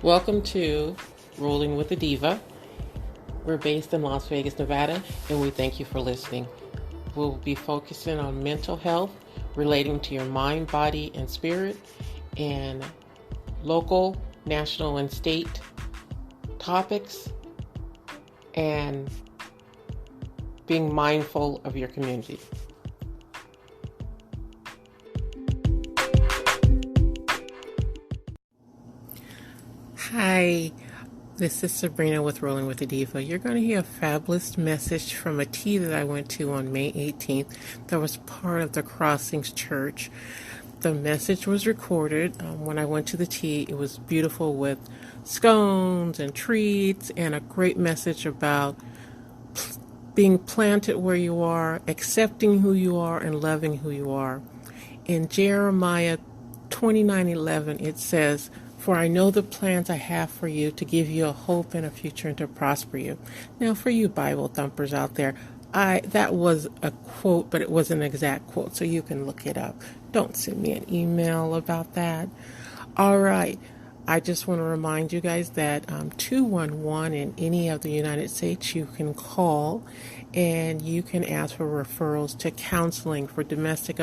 Welcome to Rolling with the Diva. We're based in Las Vegas, Nevada, and we thank you for listening. We'll be focusing on mental health relating to your mind, body, and spirit, and local, national, and state topics, and being mindful of your community. Hi, this is Sabrina with Rolling with the Diva. You're going to hear a fabulous message from a tea that I went to on May 18th that was part of the Crossings Church. The message was recorded when I went to the tea. It was beautiful with scones and treats and a great message about being planted where you are, accepting who you are, and loving who you are. In Jeremiah 29:11, it says, "For I know the plans I have for you, to give you a hope and a future and to prosper you." Now, for you Bible thumpers out there, that was a quote, but it wasn't an exact quote, so you can look it up. Don't send me an email about that. All right. I just want to remind you guys that 211 in any of the United States, you can call and you can ask for referrals to counseling for domestic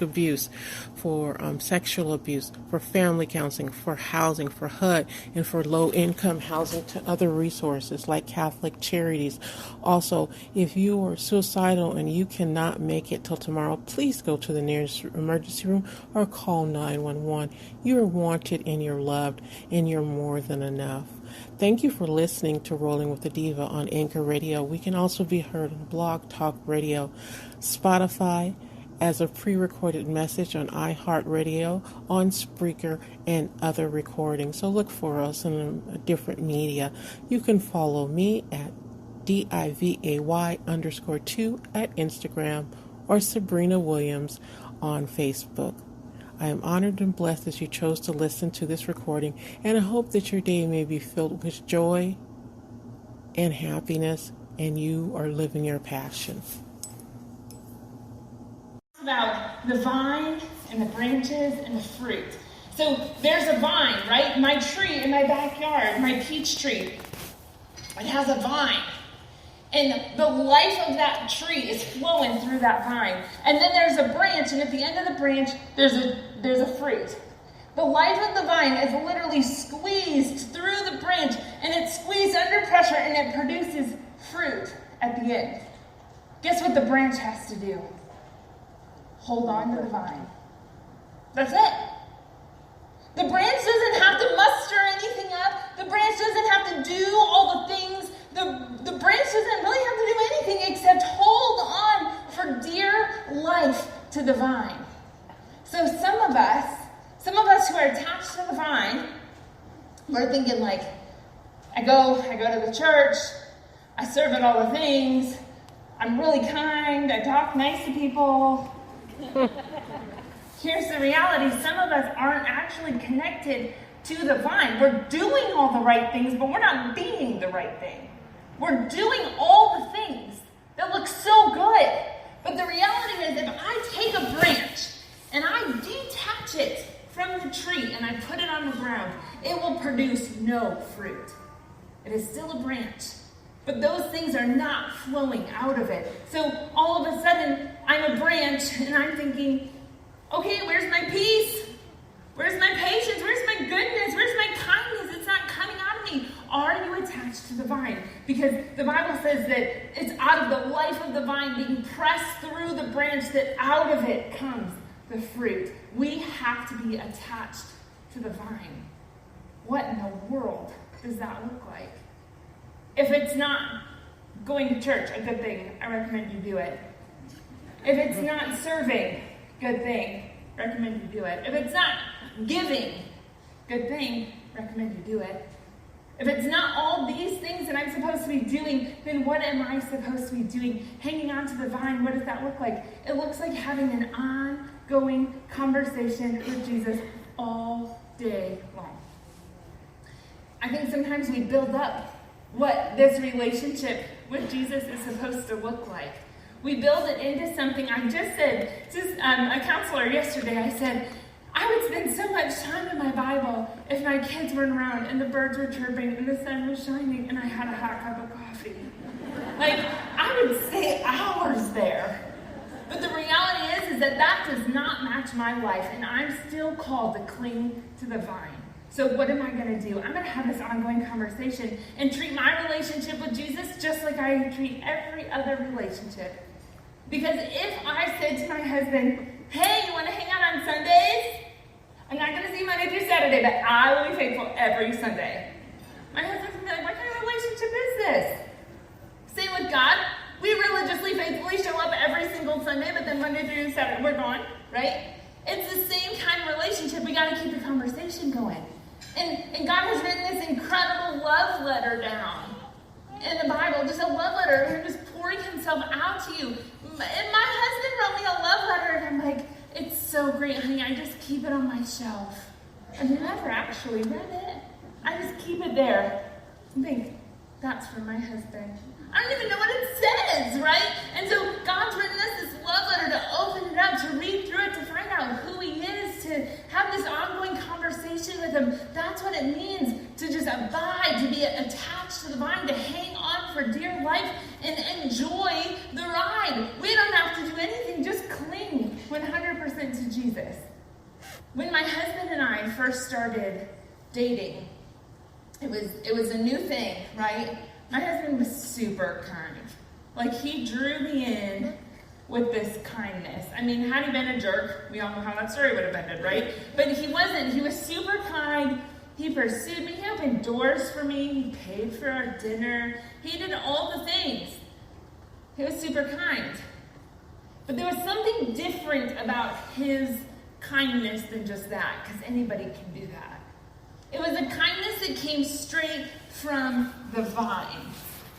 abuse, for sexual abuse, for family counseling, for housing, for HUD, and for low-income housing, to other resources like Catholic Charities. Also, if you are suicidal and you cannot make it till tomorrow, please go to the nearest emergency room or call 911. You're wanted and you're loved and you're more than enough. Thank you for listening to Rolling with the Diva on Anchor Radio. We can also be heard on Blog Talk Radio, Spotify, as a pre-recorded message on iHeartRadio, on Spreaker, and other recordings. So look for us in a different media. You can follow me at DIVAY_2 at Instagram, or Sabrina Williams on Facebook. I am honored and blessed that you chose to listen to this recording, and I hope that your day may be filled with joy and happiness, and you are living your passion. About the vine and the branches and the fruit. So there's a vine, right? My tree in my backyard, my peach tree, it has a vine. And the life of that tree is flowing through that vine. And then there's a branch, and at the end of the branch, there's a fruit. The life of the vine is literally squeezed through the branch, and it's squeezed under pressure, and it produces fruit at the end. Guess what the branch has to do? Hold on to the vine. That's it. The branch doesn't have to muster anything up. The branch doesn't have to do all the things. The branch doesn't really have to do anything except hold on for dear life to the vine. So some of us who are attached to the vine, we're thinking like, I go to the church, I serve at all the things, I'm really kind, I talk nice to people. Here's the reality. Some of us aren't actually connected to the vine. We're doing all the right things, but we're not being the right thing. We're doing all the things that look so good. But the reality is, if I take a branch and I detach it from the tree and I put it on the ground, it will produce no fruit. It is still a branch. But those things are not flowing out of it. So all of a sudden, I'm a branch, and I'm thinking, okay, where's my peace? Where's my patience? Where's my goodness? Where's my kindness? It's not coming out of me. Are you attached to the vine? Because the Bible says that it's out of the life of the vine being pressed through the branch that out of it comes the fruit. We have to be attached to the vine. What in the world does that look like? If it's not going to church, a good thing, I recommend you do it. If it's not serving, good thing, recommend you do it. If it's not giving, good thing, recommend you do it. If it's not all these things that I'm supposed to be doing, then what am I supposed to be doing? Hanging on to the vine, what does that look like? It looks like having an ongoing conversation with Jesus all day long. I think sometimes we build up what this relationship with Jesus is supposed to look like. We build it into something. I just said to a counselor yesterday, I said, I I would spend so much time in my Bible if my kids weren't around and the birds were chirping and the sun was shining and I had a hot cup of coffee. Like, I would stay hours there. But the reality is that that does not match my life, and I'm still called to cling to the vine. So what am I going to do? I'm going to have this ongoing conversation and treat my relationship with Jesus just like I treat every other relationship. Because if I said to my husband, hey, you want to hang out on Sundays? I'm not going to see you Monday through Saturday, but I will be faithful every Sunday. My husband's going to be like, what kind of relationship is this? Same with God. We religiously, faithfully show up every single Sunday, but then Monday through Saturday, we're gone, right? It's the same kind of relationship. We got to keep the conversation going. And God has written this incredible love letter down in the Bible, just a love letter, him just pouring himself out to you. And my husband wrote me a love letter, and I'm like, it's so great, honey. I just keep it on my shelf. I've never actually read it. I just keep it there. I think, that's for my husband. I don't even know what it says, right? And so God's written us this love letter to open it up, to read through it, to find out who he is, to have this ongoing conversation with him. That's what it means to just abide, to be attached to the vine, to hang on for dear life and enjoy the ride. We don't have to do anything, just cling 100% to Jesus. When my husband and I first started dating, it was a new thing, right? My husband was super kind. Like, he drew me in with this kindness. I mean, had he been a jerk, we all know how that story would have ended, right? But he wasn't. He was super kind. He pursued me. He opened doors for me. He paid for our dinner. He did all the things. He was super kind. But there was something different about his kindness than just that, because anybody can do that. It was a kindness that came straight from the vine.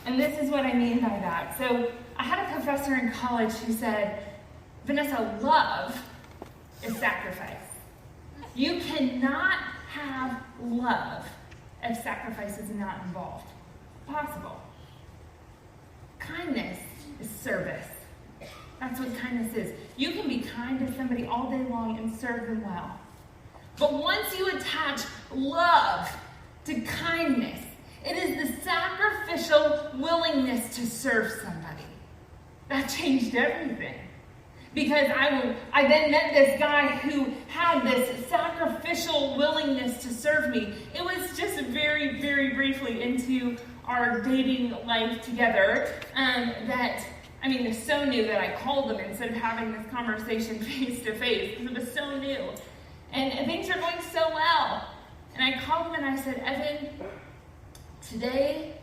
And this is what I mean by that. So I had a professor in college who said, Vanessa, love is sacrifice. You cannot have love if sacrifice is not involved. Possible. Kindness is service. That's what kindness is. You can be kind to somebody all day long and serve them well. But once you attach love to kindness, it is the sacrificial willingness to serve somebody. That changed everything. Because I then met this guy who had this sacrificial willingness to serve me. It was just very, very briefly into our dating life together it was so new that I called him instead of having this conversation face to face. It was so new. And things are going so well. And I called him and I said, Evan, today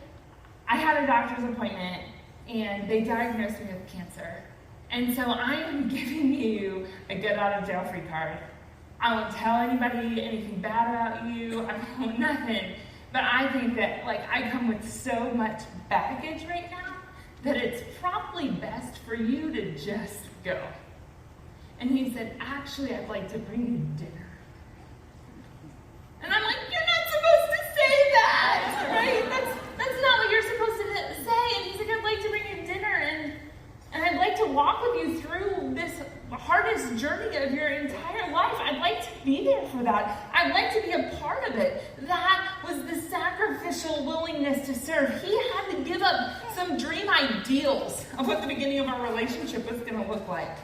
I had a doctor's appointment and they diagnosed me with cancer. And so I am giving you a get out of jail free card. I won't tell anybody anything bad about you. I won't nothing. But I think that I come with so much baggage right now that it's probably best for you to just go. And he said, actually, I'd like to bring you dinner. And I'm like, you're not supposed to say that, right? That's not what you're supposed to say. And he's like, I'd like to bring you dinner, and I'd like to walk with you through this hardest journey of your entire life. I'd like to be there for that. I'd like to be a part of it. That was the sacrificial willingness to serve. He had to give up some dream ideals of what the beginning of our relationship was going to look like.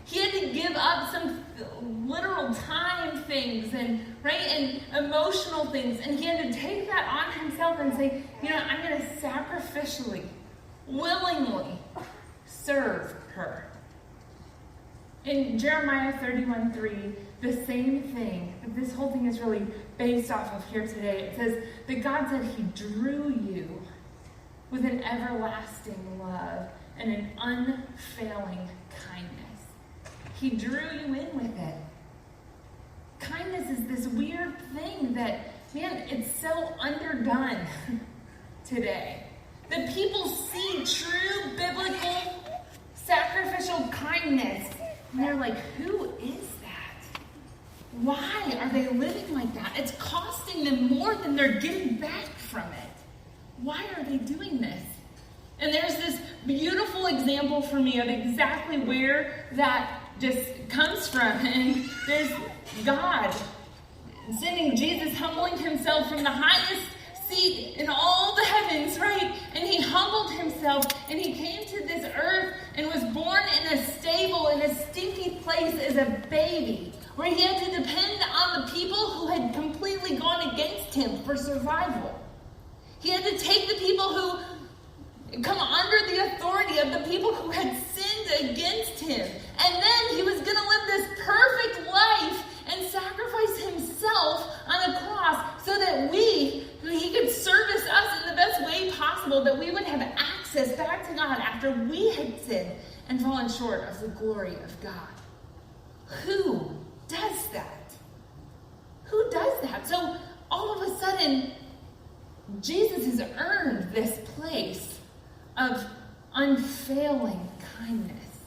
He had to give up some literal time things and emotional things. And he had to take that on himself and say, I'm going to sacrificially, willingly serve her. In Jeremiah 31:3, the same thing, this whole thing is really based off of here today. It says that God said he drew you with an everlasting love and an unfailing kindness. He drew you in with it. Kindness is this weird thing that, it's so underdone today. That people see true biblical sacrificial kindness and they're like, who is that? Why are they living like that? It's costing them more than they're getting back from it. Why are they doing this? And there's this beautiful example for me of exactly where that just comes from. And there's God sending Jesus, humbling himself from the highest seat in all the heavens, right? And he humbled himself and he came to this earth and was born in a stable, in a stinky place as a baby, where he had to depend on the people who had completely gone against him for survival. He had to take the people who come under the authority of the people who had sinned against him. And then he was going to live this perfect life and sacrifice himself on a cross so that he could service us in the best way possible, that we would have access back to God after we had sinned and fallen short of the glory of God. Who does that? Who does that? So all of a sudden, Jesus has earned this place of unfailing kindness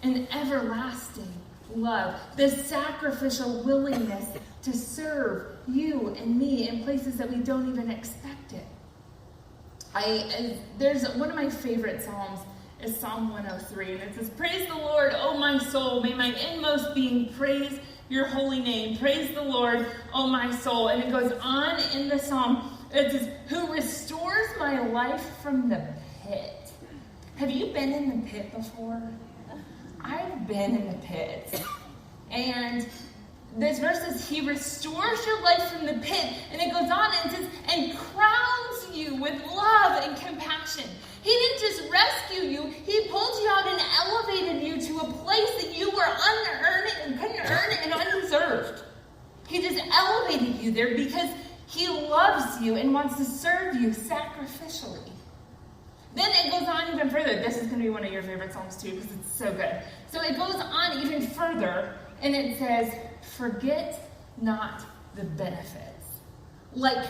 and everlasting love, the sacrificial willingness to serve you and me in places that we don't even expect it. There's one of my favorite Psalms is Psalm 103, and it says, "Praise the Lord, O my soul, may my inmost being praise your holy name. Praise the Lord, O my soul." And it goes on in the Psalm, it says, "Who restores my life from the pit." Have you been in the pit before? I've been in the pit. And this verse says, he restores your life from the pit. And it goes on and says, and crowns you with love and compassion. He didn't just rescue you. He pulled you out and elevated you to a place that you were unearned and couldn't earn and undeserved. He just elevated you there because he loves you and wants to serve you sacrificially. Then it goes on even further. This is going to be one of your favorite Psalms too because it's so good. So it goes on even further and it says, forget not the benefits. Like,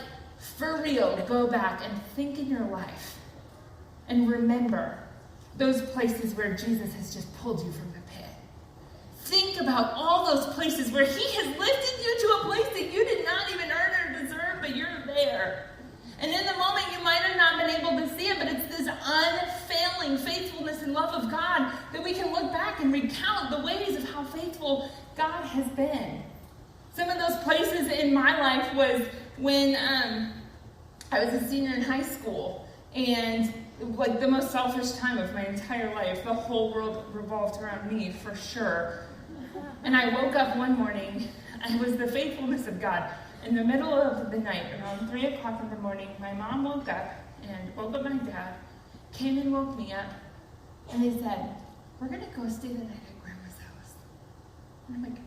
for real, go back and think in your life and remember those places where Jesus has just pulled you from the pit. Think about all those places where he has lifted you to a place that you did not even earn or deserve, but you're there. And in the moment, you might have not been able to see it, but it's this unfailing faithfulness and love of God that we can look back and recount the ways of how faithful God has been. Some of those places in my life was when I was a senior in high school, and like the most selfish time of my entire life. The whole world revolved around me, for sure. And I woke up one morning, and it was the faithfulness of God. In the middle of the night, around 3 o'clock in the morning, my mom woke up and woke up my dad, came and woke me up, and they said, "We're going to go stay the night at Grandma's house." And I'm like,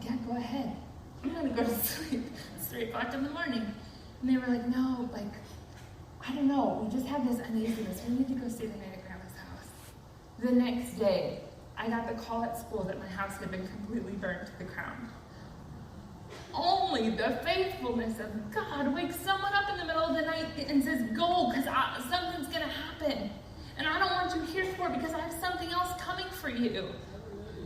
yeah, go ahead. I'm going to go to sleep. It's 3 o'clock in the morning. And they were like, "No, like, I don't know. We just have this uneasiness. We need to go stay the night at Grandma's house." The next day, I got the call at school that my house had been completely burned to the ground. Only the faithfulness of God wakes someone up in the middle of the night and says, "Go, because something's going to happen. And I don't want you here for it because I have something else coming for you."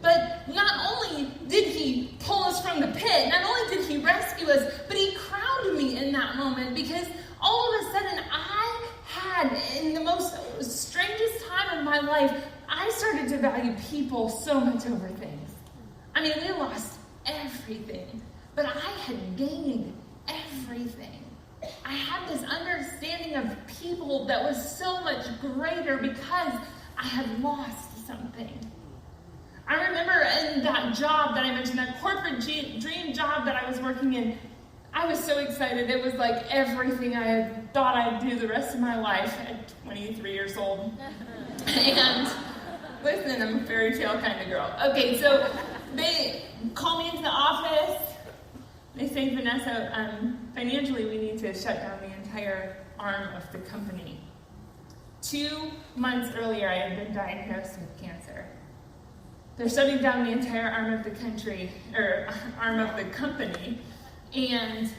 But not only did he pull us from the pit, not only did he rescue us, but he crowned me in that moment because all of a sudden I had, in the most strangest time of my life, I started to value people so much over things. I mean, we lost everything. But I had gained everything. I had this understanding of people that was so much greater because I had lost something. I remember in that job that I mentioned, that corporate dream job that I was working in, I was so excited. It was like everything I had thought I'd do the rest of my life at 23 years old. And listen, I'm a fairy tale kind of girl. Okay, so they call me into the office. They say, "Vanessa, financially we need to shut down the entire arm of the company." 2 months earlier, I had been diagnosed with cancer. They're shutting down the entire arm of the company, and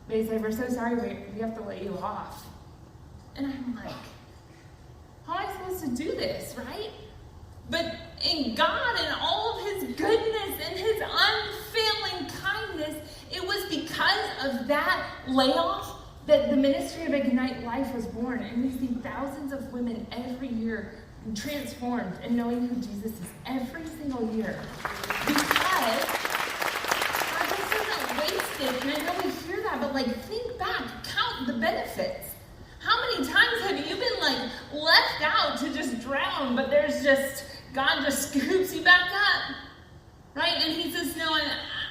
they say, "We're so sorry, we have to let you off." And I'm like, how am I supposed to do this, right? But in God and all of his goodness and his unfailing kindness, it was because of that layoff that the ministry of Ignite Life was born. And we see thousands of women every year transformed in knowing who Jesus is every single year. Because God just doesn't waste it. And I know we hear that, but think back, count the benefits. How many times have you been left out to just drown, but God just scoops you back up, right? And he says, no,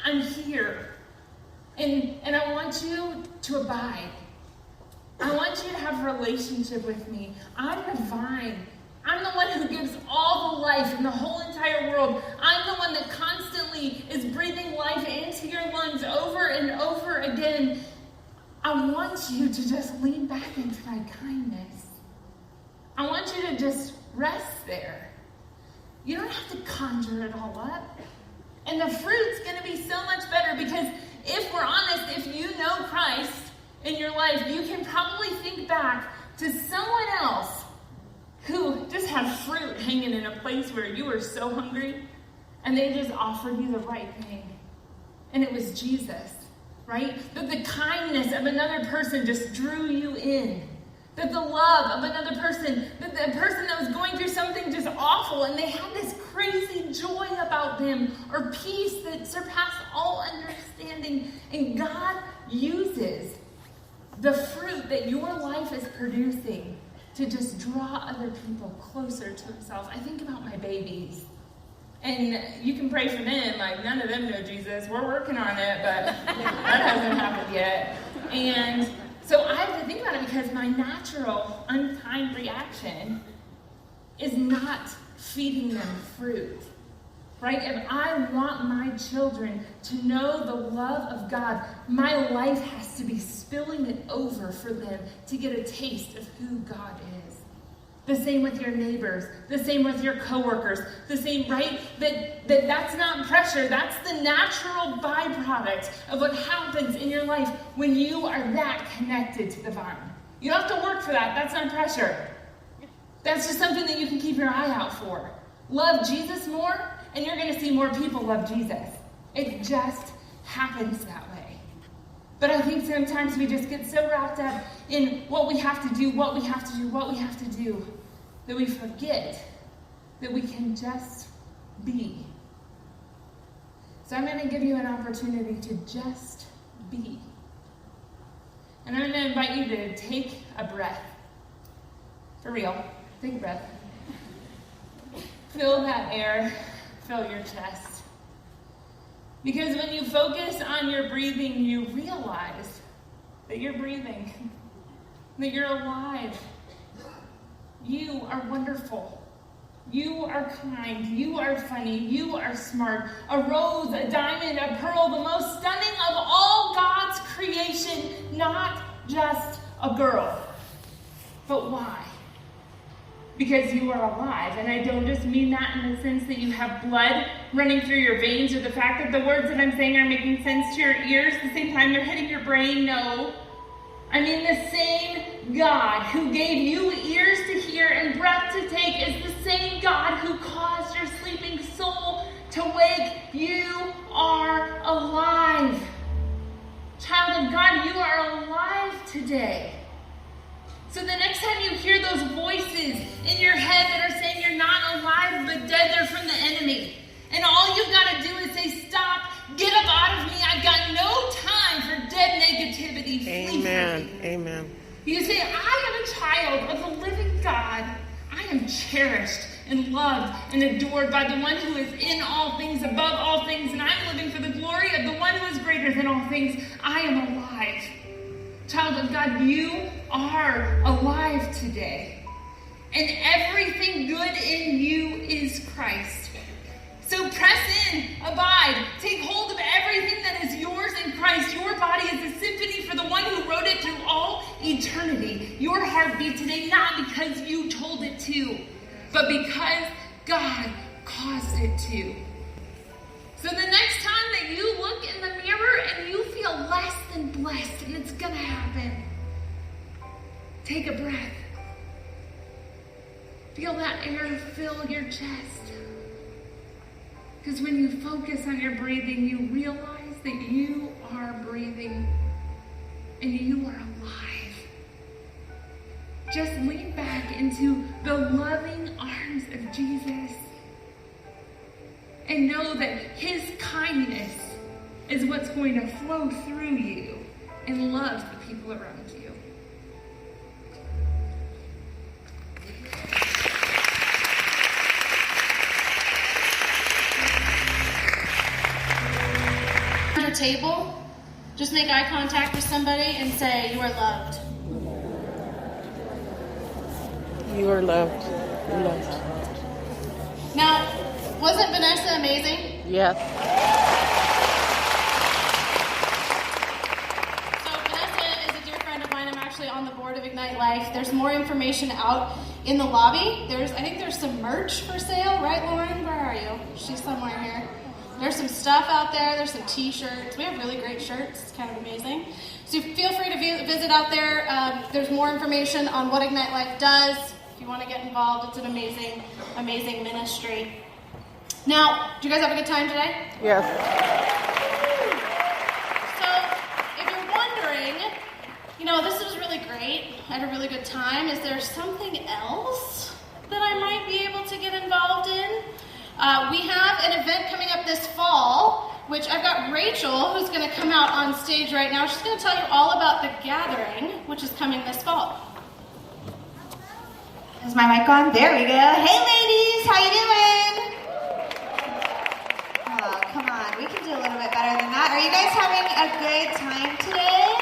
I'm here. And I want you to abide. I want you to have a relationship with me. I'm the vine. I'm the one who gives all the life in the whole entire world. I'm the one that constantly is breathing life into your lungs over and over again. I want you to just lean back into my kindness. I want you to just rest there. You don't have to conjure it all up. And the fruit's going to be so much better because if we're honest, if you know Christ in your life, you can probably think back to someone else who just had fruit hanging in a place where you were so hungry and they just offered you the right thing. And it was Jesus, right? That the kindness of another person just drew you in. That the love of another person, that the person that was going through something just awful and they had this crazy joy about them or peace that surpassed all understanding. And God uses the fruit that your life is producing to just draw other people closer to himself. I think about my babies. And you can pray for them. None of them know Jesus. We're working on it, but that hasn't happened yet. And so I have to think about it because my natural, unkind reaction is not feeding them fruit. Right? If I want my children to know the love of God, my life has to be spilling it over for them to get a taste of who God is. The same with your neighbors, the same with your coworkers, the same, right? That's not pressure. That's the natural byproduct of what happens in your life when you are that connected to the vine. You don't have to work for that. That's not pressure. That's just something that you can keep your eye out for. Love Jesus more, and you're going to see more people love Jesus. It just happens that way. But I think sometimes we just get so wrapped up in what we have to do, what we have to do, what we have to do, that we forget that we can just be. So I'm going to give you an opportunity to just be. And I'm going to invite you to take a breath. For real. Take a breath. Fill that air. Fill your chest. Because when you focus on your breathing, you realize that you're breathing. That you're alive. You are wonderful. You are kind. You are funny. You are smart. A rose, a diamond, a pearl, the most stunning of all God's creation, not just a girl. But why? Because you are alive. And I don't just mean that in the sense that you have blood running through your veins or the fact that the words that I'm saying are making sense to your ears at the same time they're hitting your brain. No. I mean the same God who gave you ears to hear and breath to take is the same God who caused your sleeping soul to wake. You are alive. Child of God, you are alive today. So the next time you hear those voices in your head that are saying you're not alive but dead, they're from the enemy. And all you've got to do is say, stop, get up out of me. I've got no time for dead negativity. Amen. Amen. You say, I am a child of the living God. I am cherished and loved and adored by the one who is in all things, above all things, and I'm living for the glory of the one who is greater than all things. I am alive. Child of God, you are alive today. And everything good in you is Christ. So press in, abide, take hold of everything that is yours in Christ. Your body is a symphony for the one who wrote it through all eternity. Your heartbeat today, not because you told it to, but because God caused it to. So the next time that you look in the mirror and you feel less than blessed, and it's going to happen, take a breath. Feel that air fill your chest. Because when you focus on your breathing, you realize that you are breathing and you are alive. just lean back into the loving arms of Jesus and know that his kindness is what's going to flow through you and love the people around you. Your table, just make eye contact with somebody and say, "You are loved." You are loved. You're loved. Now, wasn't Vanessa amazing? Yes. So Vanessa is a dear friend of mine. I'm actually on the board of Ignite Life. There's more information out in the lobby. I think there's some merch for sale, right, Lauren? Where are you? She's somewhere here. There's some stuff out there. There's some t-shirts. We have really great shirts. It's kind of amazing. So feel free to visit out there. There's more information on what Ignite Life does. If you want to get involved, it's an amazing, amazing ministry. Now, do you guys have a good time today? Yes. So, if you're wondering, this was really great. I had a really good time. Is there something else that I might be able to get involved in? We have an event coming up this fall, which I've got Rachel, who's going to come out on stage right now. She's going to tell you all about the gathering, which is coming this fall. Is my mic on? There we go. Hey ladies, how you doing? Oh, come on. We can do a little bit better than that. Are you guys having a good time today?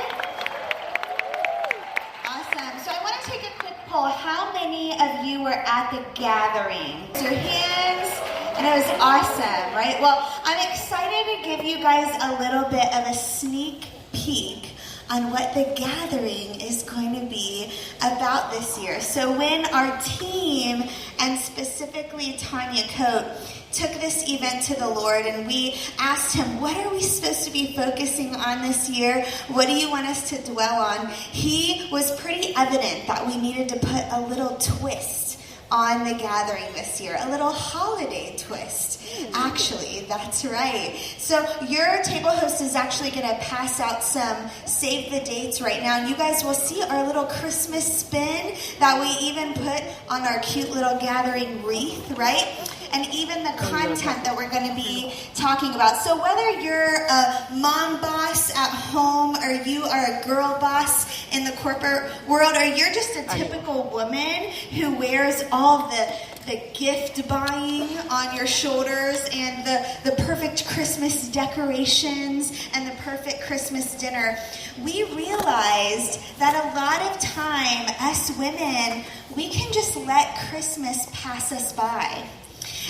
Awesome. So I want to take a quick poll. How many of you were at the gathering? Raise your hands. And it was awesome, right? Well, I'm excited to give you guys a little bit of a sneak peek on what the gathering is going to be about this year. So when our team, and specifically Tanya Coate, took this event to the Lord and we asked him, what are we supposed to be focusing on this year? What do you want us to dwell on? He was pretty evident that we needed to put a little twist on the gathering this year, a little holiday twist. Actually, that's right. So your table host is actually going to pass out some save the dates right now. And you guys will see our little Christmas spin that we even put on our cute little gathering wreath, right? And even the content that we're going to be talking about. So whether you're a mom boss at home or you are a girl boss in the corporate world, or you're just a typical woman who wears all the gift buying on your shoulders and the perfect Christmas decorations and the perfect Christmas dinner, we realized that a lot of time, us women, we can just let Christmas pass us by.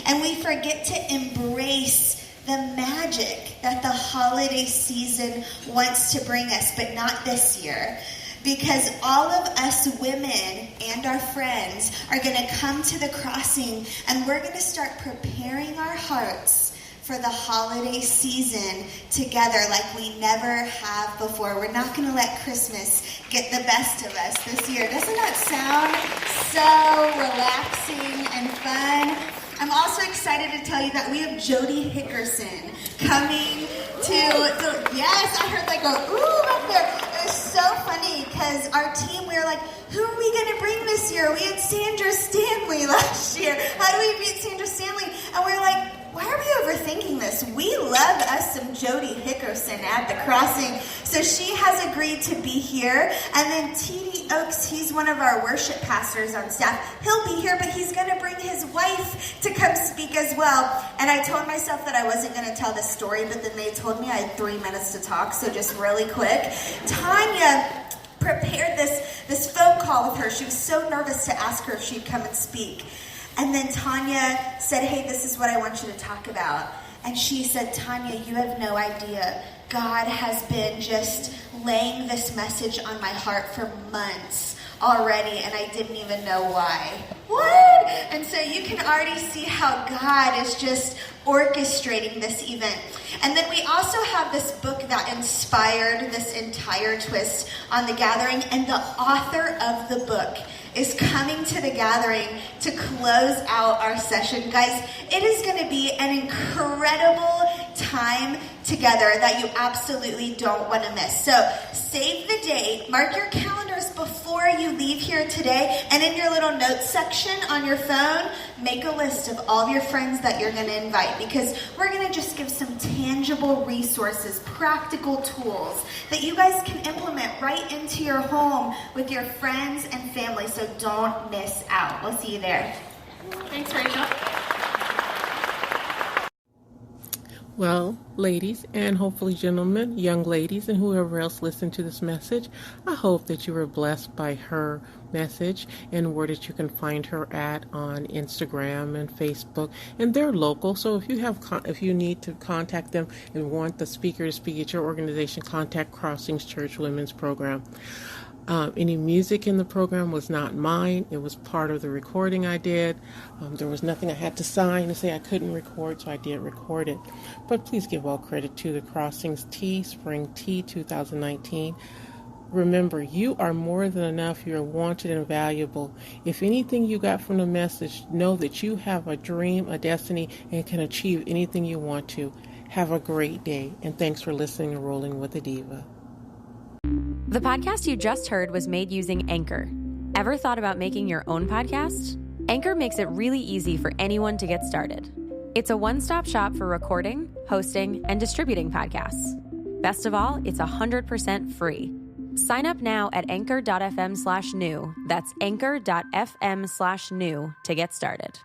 And we forget to embrace the magic that the holiday season wants to bring us, but not this year. Because all of us women and our friends are going to come to the crossing and we're going to start preparing our hearts for the holiday season together like we never have before. We're not going to let Christmas get the best of us this year. Doesn't that sound so relaxing and fun? I'm also excited to tell you that we have Jody Hickerson coming to yes, I heard like a ooh back there. It was so funny because our team, we were like, who are we going to bring this year? We had Sandra Stanley last year. How do we beat Sandra Stanley? And we were like, why are we overthinking this? We love us some Jody Hickerson at the crossing. So she has agreed to be here. And then T.D. Oaks, he's one of our worship pastors on staff. He'll be here, but he's going to bring his wife to come speak as well. And I told myself that I wasn't going to tell this story, but then they told me I had 3 minutes to talk. So just really quick. Tanya prepared this phone call with her. She was so nervous to ask her if she'd come and speak. And then Tanya said, hey, this is what I want you to talk about. And she said, Tanya, you have no idea. God has been just laying this message on my heart for months already, and I didn't even know why. What? And so you can already see how God is just orchestrating this event. And then we also have this book that inspired this entire twist on the gathering, and the author of the book is coming to the gathering to close out our session. Guys, it is going to be an incredible time together that you absolutely don't want to miss. So save the date, mark your calendars before you leave here today, and in your little notes section on your phone, make a list of all of your friends that you're going to invite, because we're going to just give some tangible resources, practical tools that you guys can implement right into your home with your friends and family. So don't miss out. We'll see you there. Thanks, Rachel. Well, ladies, and hopefully gentlemen, young ladies, and whoever else listened to this message, I hope that you were blessed by her message and where that you can find her at on Instagram and Facebook. And they're local, so if you need to contact them and want the speaker to speak at your organization, contact Crossings Church Women's Program. Any music in the program was not mine. It was part of the recording I did. There was nothing I had to sign to say I couldn't record, so I did record it. But please give all credit to the Crossings Spring Tea 2019. Remember, you are more than enough. You are wanted and valuable. If anything you got from the message, know that you have a dream, a destiny, and can achieve anything you want to. Have a great day, and thanks for listening to Rolling with a Diva. The podcast you just heard was made using Anchor. Ever thought about making your own podcast? Anchor makes it really easy for anyone to get started. It's a one-stop shop for recording, hosting, and distributing podcasts. Best of all, it's 100% free. Sign up now at anchor.fm/new. That's anchor.fm/new to get started.